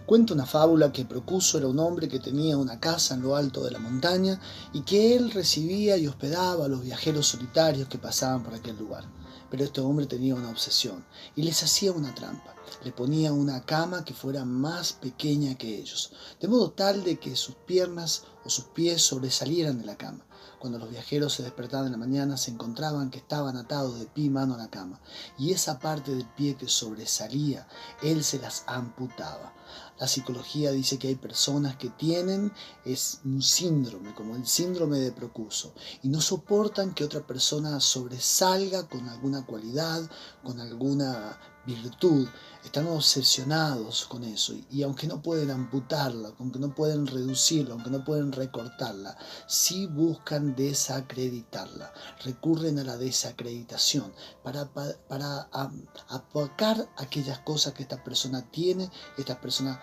Cuenta una fábula que Procuso era un hombre que tenía una casa en lo alto de la montaña y que él recibía y hospedaba a los viajeros solitarios que pasaban por aquel lugar. Pero este hombre tenía una obsesión y les hacía una trampa. Le ponía una cama que fuera más pequeña que ellos, de modo tal de que sus piernas o sus pies sobresalieran de la cama. Cuando los viajeros se despertaban en la mañana, se encontraban que estaban atados de pie y mano a la cama, y esa parte del pie que sobresalía, él se las amputaba. La psicología dice que hay personas que tienen un síndrome, como el síndrome de Procuso, y no soportan que otra persona sobresalga con alguna cualidad, con alguna virtud. Están obsesionados con eso, y aunque no pueden amputarla, aunque no pueden reducirla, aunque no pueden recortarla, sí buscan desacreditarla, recurren a la desacreditación para apacar aquellas cosas que esta persona tiene, esta persona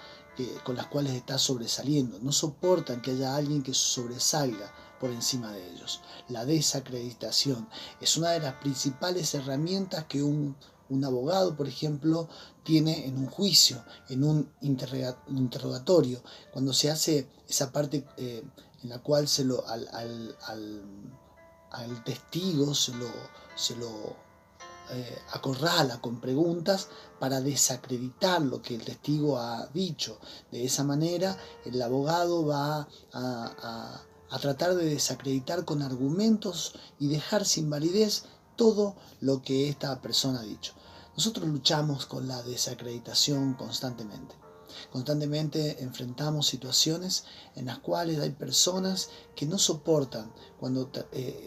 con las cuales está sobresaliendo. No soportan que haya alguien que sobresalga por encima de ellos. La desacreditación es una de las principales herramientas que un abogado, por ejemplo, tiene en un juicio, en un interrogatorio, cuando se hace esa parte en la cual al testigo se lo acorrala con preguntas para desacreditar lo que el testigo ha dicho. De esa manera el abogado va a tratar de desacreditar con argumentos y dejar sin validez todo lo que esta persona ha dicho. Nosotros luchamos con la desacreditación constantemente. Constantemente enfrentamos situaciones en las cuales hay personas que no soportan cuando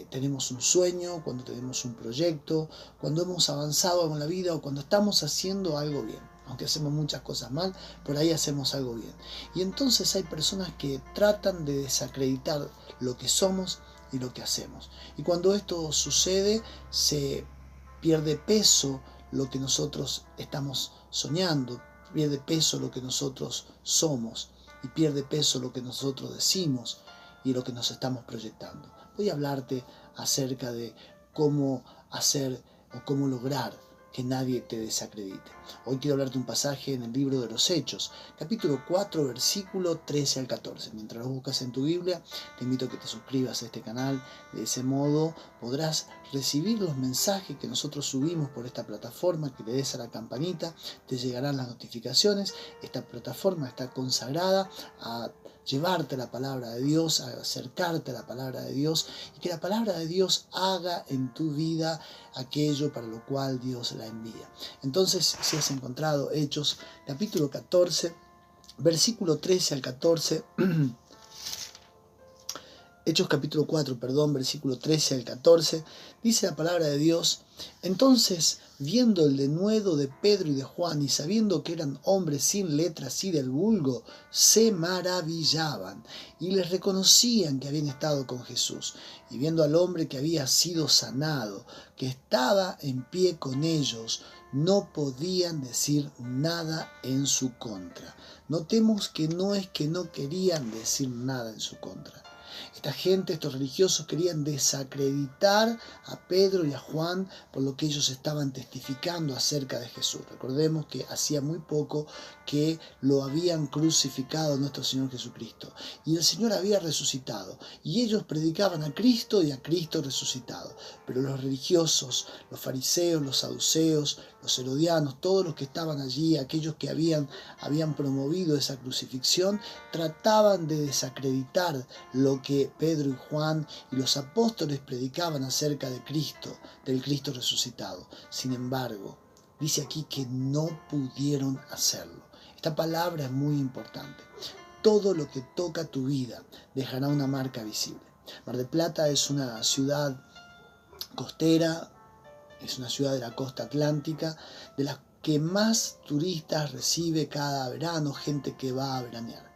tenemos un sueño, cuando tenemos un proyecto, cuando hemos avanzado en la vida o cuando estamos haciendo algo bien. Aunque hacemos muchas cosas mal, por ahí hacemos algo bien. Y entonces hay personas que tratan de desacreditar lo que somos y lo que hacemos. Y cuando esto sucede, se pierde peso lo que nosotros estamos soñando, pierde peso lo que nosotros somos y pierde peso lo que nosotros decimos y lo que nos estamos proyectando. Voy a hablarte acerca de cómo hacer o cómo lograr que nadie te desacredite. Hoy quiero hablarte un pasaje en el libro de los Hechos, capítulo 4, versículo 13 al 14. Mientras lo buscas en tu Biblia, te invito a que te suscribas a este canal. De ese modo podrás recibir los mensajes que nosotros subimos por esta plataforma, que le des a la campanita, te llegarán las notificaciones. Esta plataforma está consagrada a llevarte la palabra de Dios, a acercarte a la palabra de Dios y que la palabra de Dios haga en tu vida aquello para lo cual Dios la envía. Entonces, si has encontrado Hechos capítulo 14, versículo 13 al 14, Hechos capítulo 4, versículo 13 al 14, dice la palabra de Dios: entonces, viendo el denuedo de Pedro y de Juan, y sabiendo que eran hombres sin letras y del vulgo, se maravillaban, y les reconocían que habían estado con Jesús. Y viendo al hombre que había sido sanado, que estaba en pie con ellos, no podían decir nada en su contra. Notemos que no es que no querían decir nada en su contra. Esta gente, estos religiosos, querían desacreditar a Pedro y a Juan por lo que ellos estaban testificando acerca de Jesús. Recordemos que hacía muy poco que lo habían crucificado a nuestro Señor Jesucristo y el Señor había resucitado y ellos predicaban a Cristo y a Cristo resucitado. Pero los religiosos, los fariseos, los saduceos, los herodianos, todos los que estaban allí, aquellos que habían promovido esa crucifixión, trataban de desacreditar lo que Pedro y Juan y los apóstoles predicaban acerca de Cristo, del Cristo resucitado. Sin embargo, dice aquí que no pudieron hacerlo. Esta palabra es muy importante. Todo lo que toca tu vida dejará una marca visible. Mar del Plata es una ciudad costera, es una ciudad de la costa atlántica, de las que más turistas recibe cada verano, gente que va a veranear.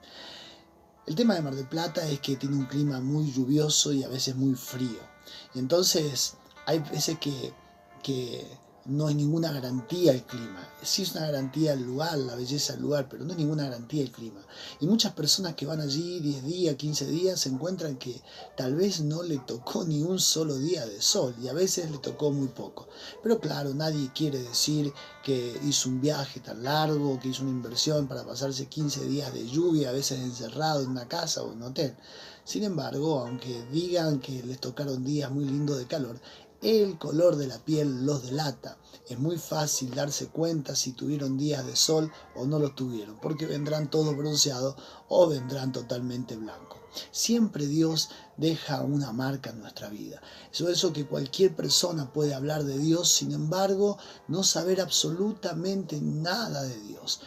El tema de Mar del Plata es que tiene un clima muy lluvioso y a veces muy frío. Y entonces hay veces que no es ninguna garantía el clima. Sí es una garantía el lugar, la belleza del lugar, pero no es ninguna garantía el clima. Y muchas personas que van allí 10 días, 15 días, se encuentran que tal vez no le tocó ni un solo día de sol y a veces le tocó muy poco. Pero claro, nadie quiere decir que hizo un viaje tan largo, que hizo una inversión para pasarse 15 días de lluvia, a veces encerrado en una casa o en un hotel. Sin embargo, aunque digan que les tocaron días muy lindos de calor, el color de la piel los delata. Es muy fácil darse cuenta si tuvieron días de sol o no los tuvieron, porque vendrán todos bronceados o vendrán totalmente blancos. Siempre Dios deja una marca en nuestra vida. Es eso que cualquier persona puede hablar de Dios, sin embargo, no saber absolutamente nada de Dios.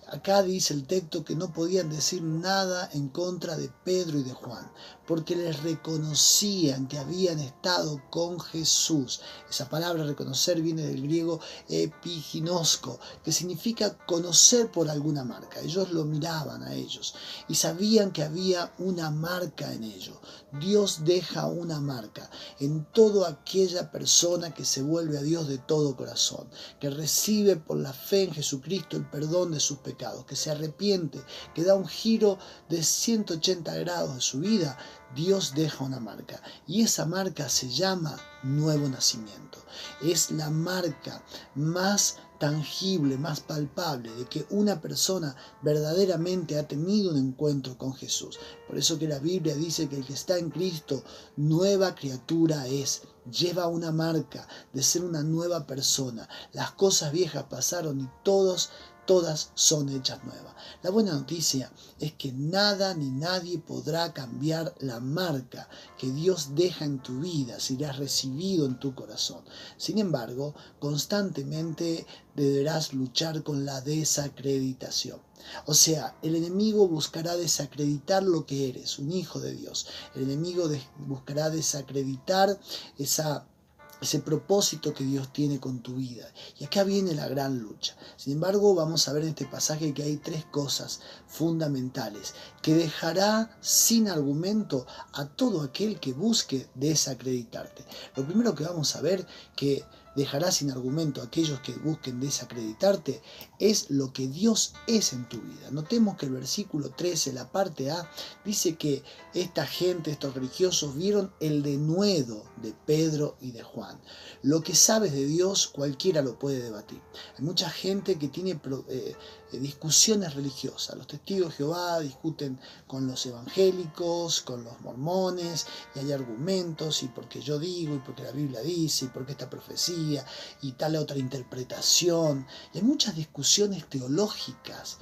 Acá dice el texto que no podían decir nada en contra de Pedro y de Juan, porque les reconocían que habían estado con Jesús. Esa palabra reconocer viene del griego epiginosko, que significa conocer por alguna marca. Ellos lo miraban a ellos y sabían que había una marca en ellos. Dios deja una marca en toda aquella persona que se vuelve a Dios de todo corazón, que recibe por la fe en Jesucristo el perdón de sus pecados, que se arrepiente, que da un giro de 180 grados de su vida. Dios deja una marca y esa marca se llama nuevo nacimiento. Es la marca más tangible, más palpable de que una persona verdaderamente ha tenido un encuentro con Jesús. Por eso que la Biblia dice que el que está en Cristo, nueva criatura es. Lleva una marca de ser una nueva persona. Las cosas viejas pasaron y todas son hechas nuevas. La buena noticia es que nada ni nadie podrá cambiar la marca que Dios deja en tu vida si la has recibido en tu corazón. Sin embargo, constantemente deberás luchar con la desacreditación. O sea, el enemigo buscará desacreditar lo que eres, un hijo de Dios. El enemigo buscará desacreditar ese propósito que Dios tiene con tu vida. Y acá viene la gran lucha. Sin embargo, vamos a ver en este pasaje que hay 3 cosas fundamentales que dejará sin argumento a todo aquel que busque desacreditarte. Lo primero que vamos a ver que dejará sin argumento a aquellos que busquen desacreditarte es lo que Dios es en tu vida. Notemos que el versículo 13, la parte A, dice que esta gente, estos religiosos, vieron el denuedo de Pedro y de Juan. Lo que sabes de Dios cualquiera lo puede debatir. Hay mucha gente que tiene discusiones religiosas. Los testigos de Jehová discuten con los evangélicos, con los mormones, y hay argumentos, y porque yo digo, y porque la Biblia dice, y porque esta profecía, y tal otra interpretación. Y hay muchas discusiones teológicas.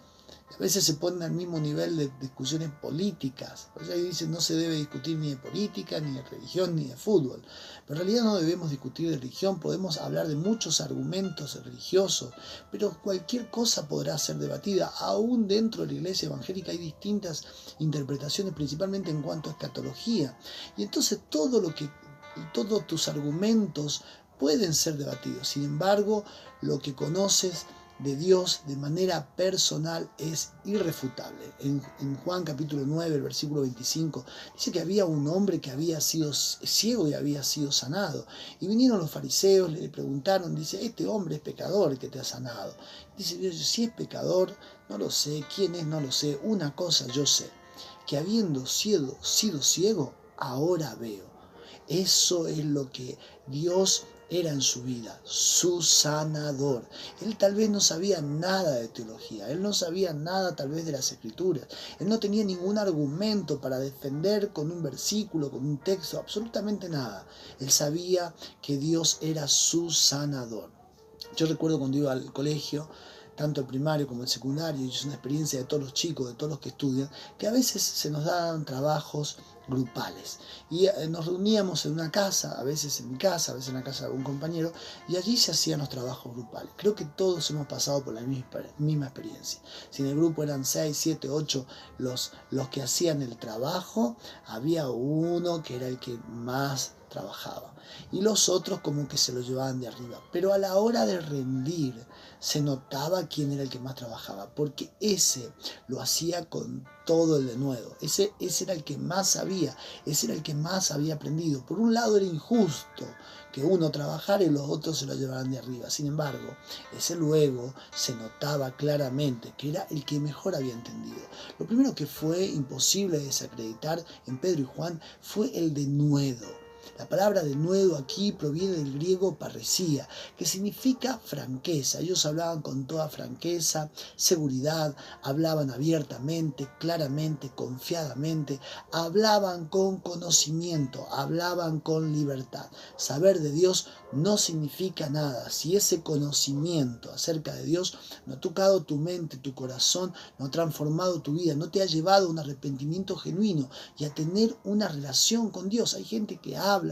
A veces se ponen al mismo nivel de discusiones políticas. O sea, dicen no se debe discutir ni de política, ni de religión, ni de fútbol. Pero en realidad no debemos discutir de religión, podemos hablar de muchos argumentos religiosos, pero cualquier cosa podrá ser debatida. Aún dentro de la iglesia evangélica hay distintas interpretaciones, principalmente en cuanto a escatología. Y entonces todos tus argumentos pueden ser debatidos. Sin embargo, lo que conoces de Dios de manera personal es irrefutable. En Juan capítulo 9, el versículo 25, dice que había un hombre que había sido ciego y había sido sanado. Y vinieron los fariseos, le preguntaron, dice, este hombre es pecador el que te ha sanado. Dice Dios, si es pecador, no lo sé, quién es, no lo sé. Una cosa yo sé, que habiendo sido ciego, ahora veo. Eso es lo que Dios era en su vida, su sanador. Él tal vez no sabía nada de teología, él no sabía nada tal vez de las escrituras, él no tenía ningún argumento para defender con un versículo, con un texto, absolutamente nada. Él sabía que Dios era su sanador. Yo recuerdo cuando iba al colegio, tanto el primario como el secundario, y es una experiencia de todos los chicos, de todos los que estudian, que a veces se nos daban trabajos grupales. Y nos reuníamos en una casa, a veces en mi casa, a veces en la casa de algún compañero, y allí se hacían los trabajos grupales. Creo que todos hemos pasado por la misma experiencia. Si en el grupo eran 6, 7, 8 los que hacían el trabajo, había uno que era el que más trabajaba. Y los otros como que se lo llevaban de arriba. Pero a la hora de rendir se notaba quién era el que más trabajaba, porque ese lo hacía con todo el denuedo. Ese era el que más sabía, ese era el que más había aprendido. Por un lado era injusto que uno trabajara y los otros se lo llevaran de arriba. Sin embargo, ese luego se notaba claramente que era el que mejor había entendido. Lo primero que fue imposible desacreditar en Pedro y Juan fue el denuedo. La palabra denuedo aquí proviene del griego parresía, que significa franqueza. Ellos hablaban con toda franqueza, seguridad, hablaban abiertamente, claramente, confiadamente, hablaban con conocimiento, hablaban con libertad. Saber de Dios no significa nada si ese conocimiento acerca de Dios no ha tocado tu mente, tu corazón, no ha transformado tu vida, no te ha llevado a un arrepentimiento genuino y a tener una relación con Dios. Hay gente que habla,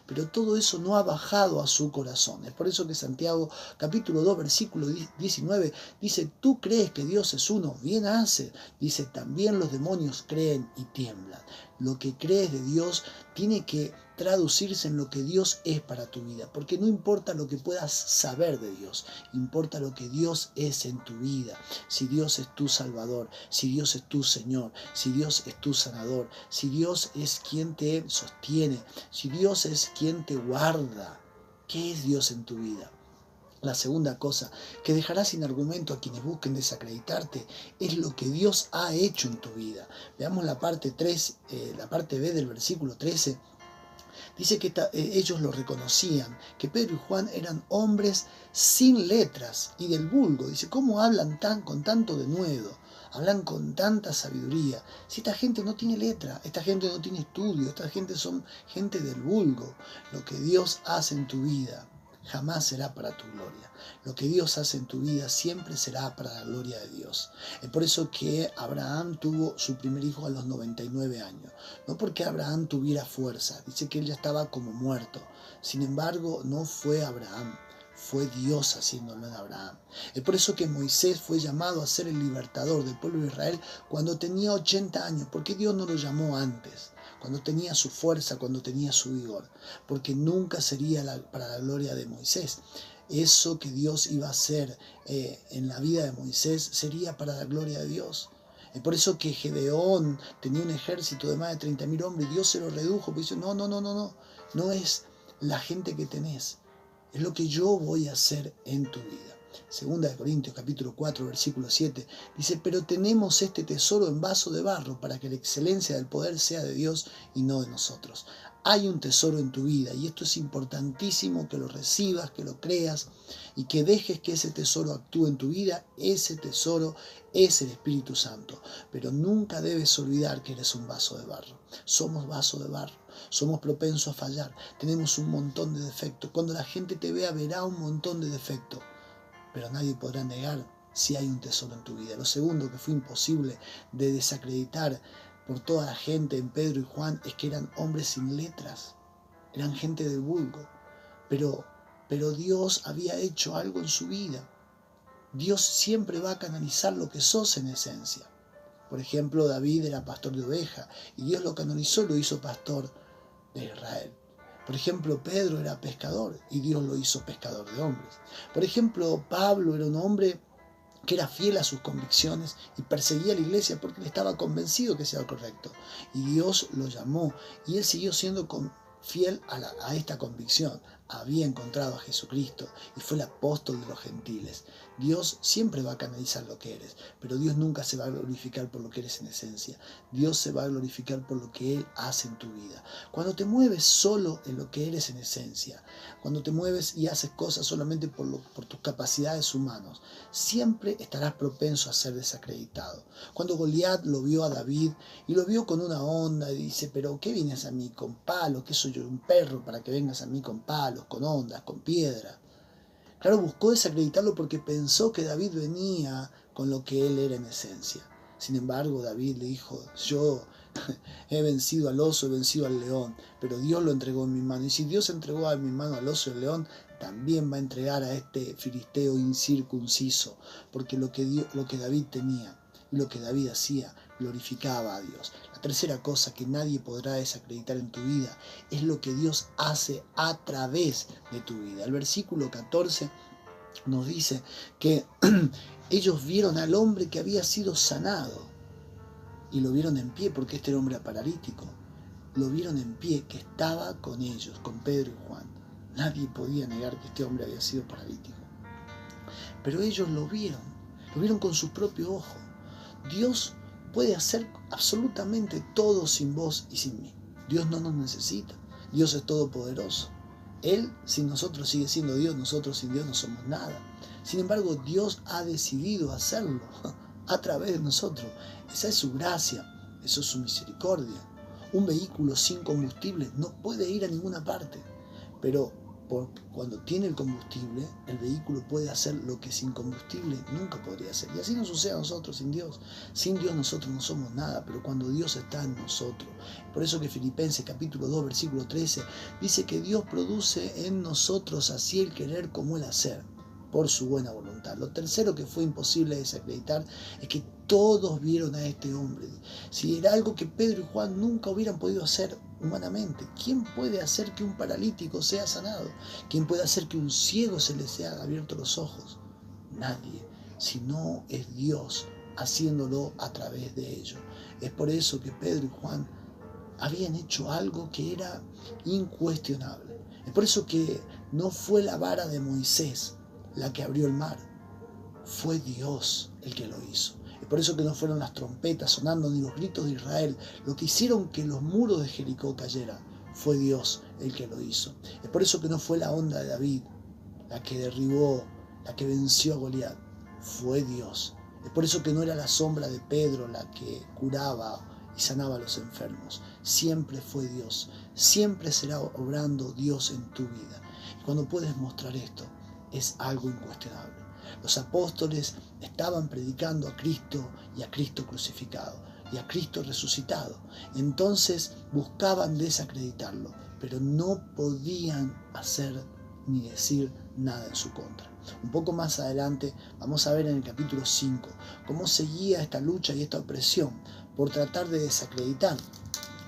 pero todo eso no ha bajado a su corazón. Es por eso que Santiago capítulo 2 versículo 19 dice: tú crees que Dios es uno, bien hace. Dice: también los demonios creen y tiemblan. Lo que crees de Dios tiene que traducirse en lo que Dios es para tu vida, porque no importa lo que puedas saber de Dios, importa lo que Dios es en tu vida. Si Dios es tu Salvador, si Dios es tu Señor, si Dios es tu sanador, si Dios es quien te sostiene, si Dios es quien te guarda. ¿Qué es Dios en tu vida? La segunda cosa que dejará sin argumento a quienes busquen desacreditarte es lo que Dios ha hecho en tu vida. Veamos la parte B del versículo 13. Dice que ellos lo reconocían, que Pedro y Juan eran hombres sin letras y del vulgo. Dice: ¿cómo hablan con tanto denuedo? Hablan con tanta sabiduría. Si esta gente no tiene letra, esta gente no tiene estudio, esta gente son gente del vulgo. Lo que Dios hace en tu vida jamás será para tu gloria. Lo que Dios hace en tu vida siempre será para la gloria de Dios. Es por eso que Abraham tuvo su primer hijo a los 99 años. No porque Abraham tuviera fuerza. Dice que él ya estaba como muerto. Sin embargo, no fue Abraham. Fue Dios haciéndolo en Abraham. Es por eso que Moisés fue llamado a ser el libertador del pueblo de Israel cuando tenía 80 años. ¿Por qué Dios no lo llamó antes? Cuando tenía su fuerza, cuando tenía su vigor, porque nunca sería para la gloria de Moisés. Eso que Dios iba a hacer en la vida de Moisés sería para la gloria de Dios. Es por eso que Gedeón tenía un ejército de más de 30.000 hombres y Dios se lo redujo, porque dice: no es la gente que tenés, es lo que yo voy a hacer en tu vida. Segunda de Corintios capítulo 4 versículo 7 dice: pero tenemos este tesoro en vaso de barro para que la excelencia del poder sea de Dios y no de nosotros. Hay un tesoro en tu vida y esto es importantísimo que lo recibas, que lo creas y que dejes que ese tesoro actúe en tu vida. Ese tesoro es el Espíritu Santo, pero nunca debes olvidar que eres un vaso de barro. Somos vaso de barro, somos propensos a fallar, tenemos un montón de defectos. Cuando la gente te vea verá un montón de defectos, pero nadie podrá negar si hay un tesoro en tu vida. Lo segundo que fue imposible de desacreditar por toda la gente en Pedro y Juan es que eran hombres sin letras, eran gente del vulgo, pero Dios había hecho algo en su vida. Dios siempre va a canalizar lo que sos en esencia. Por ejemplo, David era pastor de ovejas y Dios lo canalizó y lo hizo pastor de Israel. Por ejemplo, Pedro era pescador y Dios lo hizo pescador de hombres. Por ejemplo, Pablo era un hombre que era fiel a sus convicciones y perseguía a la iglesia porque él estaba convencido que sea correcto. Y Dios lo llamó y él siguió siendo fiel a esta convicción. Había encontrado a Jesucristo y fue el apóstol de los gentiles. Dios siempre va a canalizar lo que eres, pero Dios nunca se va a glorificar por lo que eres en esencia. Dios se va a glorificar por lo que Él hace en tu vida. Cuando te mueves solo en lo que eres en esencia, cuando te mueves y haces cosas solamente por tus capacidades humanas, siempre estarás propenso a ser desacreditado. Cuando Goliat lo vio a David y lo vio con una onda y dice: pero ¿qué vienes a mí con palos? ¿Qué soy yo, un perro, para que vengas a mí con palos, con ondas, con piedra? Claro, buscó desacreditarlo porque pensó que David venía con lo que él era en esencia. Sin embargo, David le dijo: yo he vencido al oso, he vencido al león, pero Dios lo entregó en mi mano. Y si Dios entregó en mi mano al oso y al león, también va a entregar a este filisteo incircunciso, porque lo que David tenía y lo que David hacía glorificaba a Dios. La tercera cosa que nadie podrá desacreditar en tu vida es lo que Dios hace a través de tu vida. El versículo 14 nos dice que ellos vieron al hombre que había sido sanado y lo vieron en pie, porque este era hombre paralítico. Lo vieron en pie, que estaba con ellos, con Pedro y Juan. Nadie podía negar que este hombre había sido paralítico. Pero ellos lo vieron con sus propios ojos. Dios puede hacer absolutamente todo sin vos y sin mí. Dios no nos necesita. Dios es todopoderoso. Él sin nosotros sigue siendo Dios, nosotros sin Dios no somos nada. Sin embargo, Dios ha decidido hacerlo a través de nosotros. Esa es su gracia, eso es su misericordia. Un vehículo sin combustible no puede ir a ninguna parte, pero cuando tiene el combustible, el vehículo puede hacer lo que sin combustible nunca podría hacer. Y así nos sucede a nosotros sin Dios. Sin Dios nosotros no somos nada, pero cuando Dios está en nosotros. Por eso que Filipenses capítulo 2, versículo 13, dice que Dios produce en nosotros así el querer como el hacer, por su buena voluntad. Lo tercero que fue imposible desacreditar es que todos vieron a este hombre. Si era algo que Pedro y Juan nunca hubieran podido hacer humanamente. ¿Quién puede hacer que un paralítico sea sanado? ¿Quién puede hacer que un ciego se le sea abierto los ojos? Nadie, si no es Dios haciéndolo a través de ellos. Es por eso que Pedro y Juan habían hecho algo que era incuestionable. Es por eso que no fue la vara de Moisés la que abrió el mar, fue Dios el que lo hizo. Es por eso que no fueron las trompetas sonando ni los gritos de Israel. Lo que hicieron que los muros de Jericó cayeran fue Dios el que lo hizo. Es por eso que no fue la onda de David la que derribó, la que venció a Goliat, fue Dios. Es por eso que no era la sombra de Pedro la que curaba y sanaba a los enfermos. Siempre fue Dios. Siempre será obrando Dios en tu vida. Y cuando puedes mostrar esto, es algo incuestionable. Los apóstoles estaban predicando a Cristo y a Cristo crucificado y a Cristo resucitado. Entonces buscaban desacreditarlo, pero no podían hacer ni decir nada en su contra. Un poco más adelante vamos a ver en el capítulo 5 cómo seguía esta lucha y esta opresión por tratar de desacreditar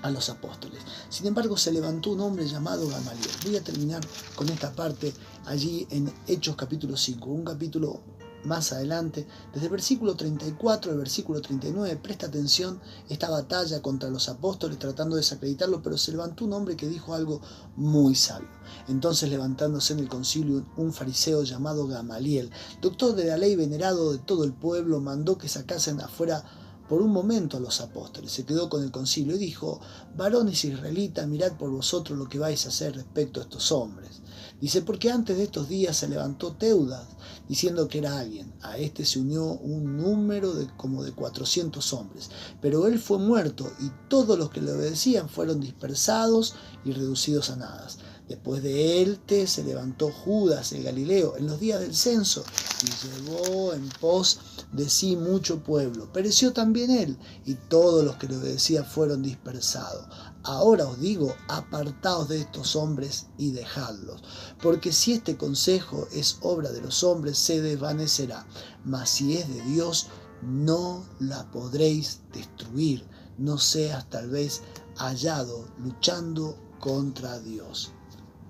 a los apóstoles. Sin embargo, se levantó un hombre llamado Gamaliel. Voy a terminar con esta parte allí en Hechos capítulo 5, un capítulo más adelante, desde el versículo 34 al versículo 39, presta atención esta batalla contra los apóstoles tratando de desacreditarlo, pero se levantó un hombre que dijo algo muy sabio. Entonces, levantándose en el concilio un fariseo llamado Gamaliel, doctor de la ley, venerado de todo el pueblo, mandó que sacasen afuera por un momento a los apóstoles. Se quedó con el concilio y dijo: varones israelitas, mirad por vosotros lo que vais a hacer respecto a estos hombres. Dice: porque antes de estos días se levantó Teudas, diciendo que era alguien. A este se unió un número como de 400 hombres. Pero él fue muerto, y todos los que le obedecían fueron dispersados y reducidos a nada. Después de él se levantó Judas el Galileo en los días del censo y llevó en pos de sí mucho pueblo. Pereció también él, y todos los que le obedecían fueron dispersados. Ahora os digo, apartaos de estos hombres y dejadlos, porque si este consejo es obra de los hombres, se desvanecerá, mas si es de Dios, no la podréis destruir, no seas tal vez hallado luchando contra Dios.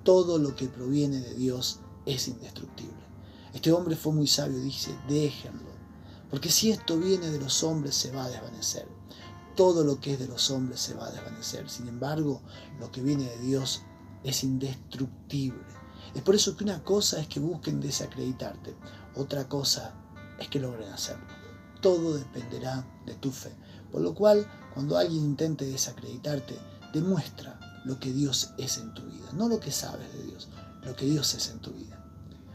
Todo lo que proviene de Dios es indestructible. Este hombre fue muy sabio, dice: déjenlo, porque si esto viene de los hombres se va a desvanecer. Todo lo que es de los hombres se va a desvanecer. Sin embargo, lo que viene de Dios es indestructible. Es por eso que una cosa es que busquen desacreditarte, otra cosa es que logren hacerlo. Todo dependerá de tu fe. Por lo cual, cuando alguien intente desacreditarte, demuestra lo que Dios es en tu vida, no lo que sabes de Dios, lo que Dios es en tu vida.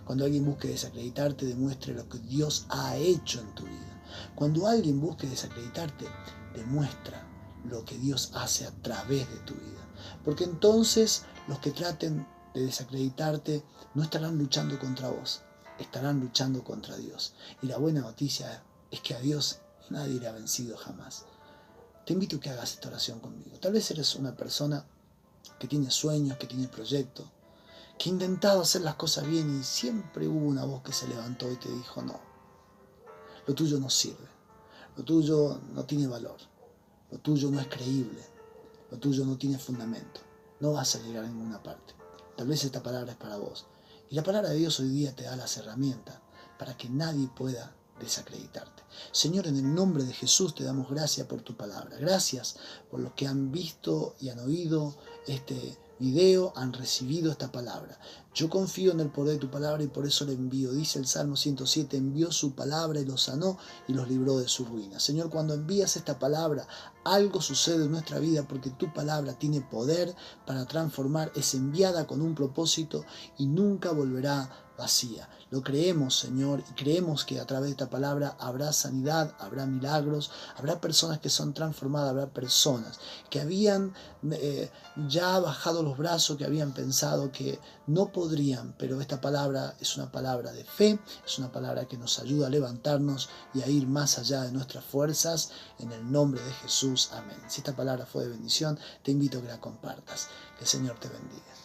Cuando alguien busque desacreditarte, demuestre lo que Dios ha hecho en tu vida. Cuando alguien busque desacreditarte, demuestra lo que Dios hace a través de tu vida. Porque entonces los que traten de desacreditarte no estarán luchando contra vos, estarán luchando contra Dios. Y la buena noticia es que a Dios nadie le ha vencido jamás. Te invito a que hagas esta oración conmigo. Tal vez eres una persona que tiene sueños, que tiene proyectos, que ha intentado hacer las cosas bien y siempre hubo una voz que se levantó y te dijo: no, lo tuyo no sirve, lo tuyo no tiene valor, lo tuyo no es creíble, lo tuyo no tiene fundamento, no vas a llegar a ninguna parte. Tal vez esta palabra es para vos. Y la palabra de Dios hoy día te da las herramientas para que nadie pueda desacreditarte. Señor, en el nombre de Jesús te damos gracias por tu palabra. Gracias por los que han visto y han oído este video, han recibido esta palabra. Yo confío en el poder de tu palabra y por eso le envío. Dice el Salmo 107, envió su palabra y los sanó y los libró de su ruina. Señor, cuando envías esta palabra, algo sucede en nuestra vida porque tu palabra tiene poder para transformar, es enviada con un propósito y nunca volverá vacía. Lo creemos, Señor, y creemos que a través de esta palabra habrá sanidad, habrá milagros, habrá personas que son transformadas, habrá personas que habían ya bajado los brazos, que habían pensado que no podrían, pero esta palabra es una palabra de fe, es una palabra que nos ayuda a levantarnos y a ir más allá de nuestras fuerzas, en el nombre de Jesús, amén. Si esta palabra fue de bendición, te invito a que la compartas. Que el Señor te bendiga.